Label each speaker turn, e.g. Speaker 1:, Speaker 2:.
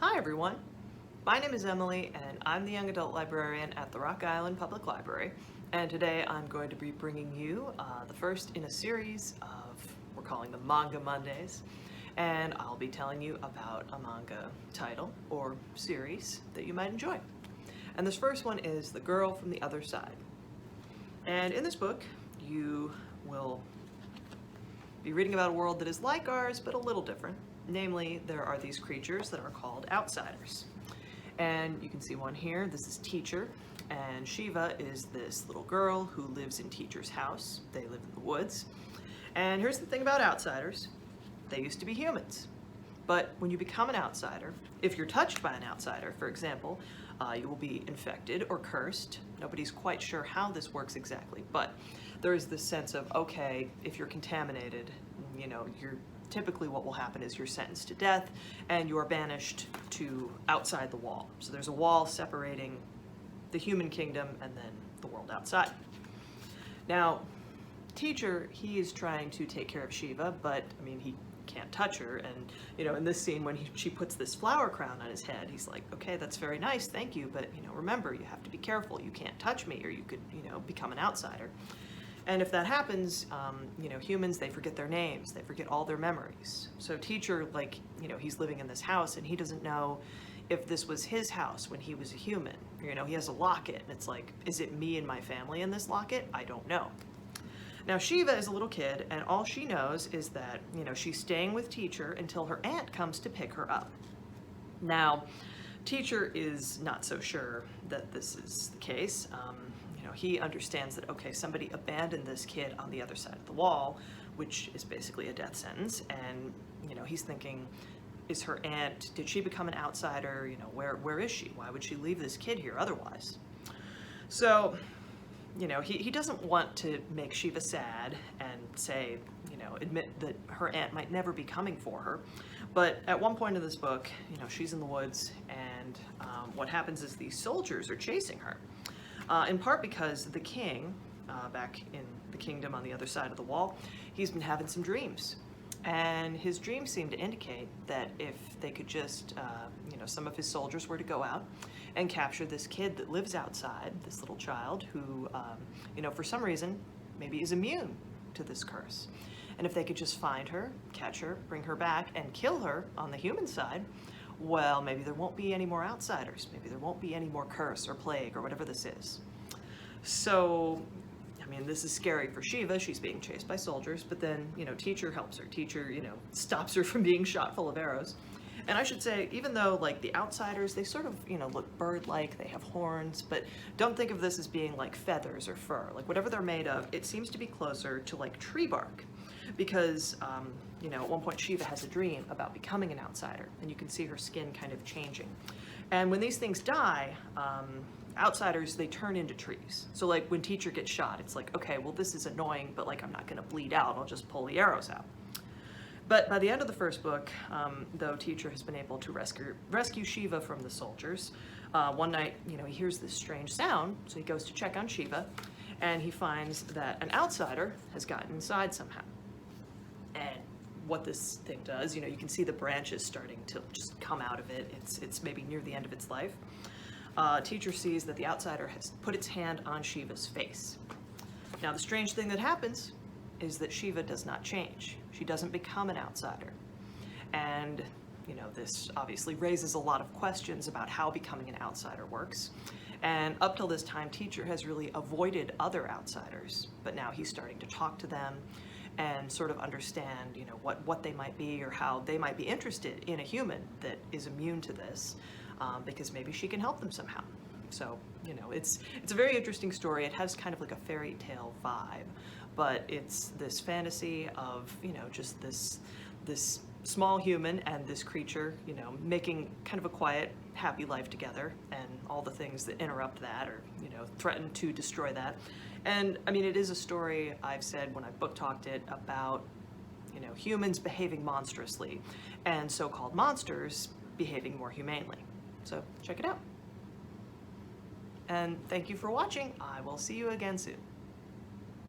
Speaker 1: Hi everyone, my name is Emily and I'm the Young Adult Librarian at the Rock Island Public Library, and today I'm going to be bringing you the first in a series of, we're calling them Manga Mondays, and I'll be telling you about a manga title or series that you might enjoy. And this first one is The Girl from the Other Side. And in this book you will be reading about a world that is like ours but a little different. Namely, there are these creatures that are called outsiders. And you can see one here. This is Teacher, and Shiva is this little girl who lives in Teacher's house. They live in the woods. And here's the thing about outsiders. They used to be humans. But when you become an outsider, if you're touched by an outsider, for example, you will be infected or cursed. Nobody's quite sure how this works exactly, but there is this sense of, okay, if you're contaminated, typically what will happen is you're sentenced to death and you are banished to outside the wall. So there's a wall separating the human kingdom and then the world outside. Now, Teacher, he is trying to take care of Shiva, but he can't touch her. And in this scene when she puts this flower crown on his head, he's like, okay, that's very nice, thank you, but remember, you have to be careful. You can't touch me or you could become an outsider. And if that happens, humans, they forget their names, they forget all their memories. So Teacher, he's living in this house and he doesn't know if this was his house when he was a human. He has a locket and it's like, is it me and my family in this locket? I don't know. Now Shiva is a little kid and all she knows is that, she's staying with Teacher until her aunt comes to pick her up. Now, Teacher is not so sure that this is the case. He understands that, okay, somebody abandoned this kid on the other side of the wall, which is basically a death sentence, and, he's thinking, is her aunt, did she become an outsider? Where is she? Why would she leave this kid here otherwise? So, he doesn't want to make Shiva sad and say, admit that her aunt might never be coming for her. But at one point in this book, she's in the woods and what happens is these soldiers are chasing her. In part because the king, back in the kingdom on the other side of the wall, he's been having some dreams. And his dreams seem to indicate that if they could just, some of his soldiers were to go out and capture this kid that lives outside, this little child who, for some reason, maybe is immune to this curse. And if they could just find her, catch her, bring her back, and kill her on the human side, well, maybe there won't be any more outsiders. Maybe there won't be any more curse or plague or whatever this is. So, this is scary for Shiva. She's being chased by soldiers, but then, Teacher helps her. Teacher, stops her from being shot full of arrows. And I should say, even though, the outsiders, they sort of, look bird-like, they have horns, but don't think of this as being like feathers or fur. Whatever they're made of, it seems to be closer to, tree bark. Because, at one point Shiva has a dream about becoming an outsider, and you can see her skin kind of changing. And when these things die, outsiders, they turn into trees. So when Teacher gets shot, it's like, okay, well this is annoying, but I'm not gonna bleed out, I'll just pull the arrows out. But by the end of the first book, though Teacher has been able to rescue Shiva from the soldiers, one night, he hears this strange sound, so he goes to check on Shiva, and he finds that an outsider has gotten inside somehow. And what this thing does, you can see the branches starting to just come out of it. It's maybe near the end of its life. Teacher sees that the outsider has put its hand on Shiva's face. Now the strange thing that happens is that Shiva does not change. She doesn't become an outsider. And this obviously raises a lot of questions about how becoming an outsider works. And up till this time, Teacher has really avoided other outsiders, but now he's starting to talk to them and sort of understand, what they might be or how they might be interested in a human that is immune to this, because maybe she can help them somehow. So, it's a very interesting story. It has kind of like a fairy tale vibe, but it's this fantasy of, just this small human and this creature, making kind of a quiet, happy life together, and all the things that interrupt that or, threaten to destroy that. And it is a story, I've said when I book talked it, about, humans behaving monstrously and so-called monsters behaving more humanely. So check it out. And thank you for watching. I will see you again soon.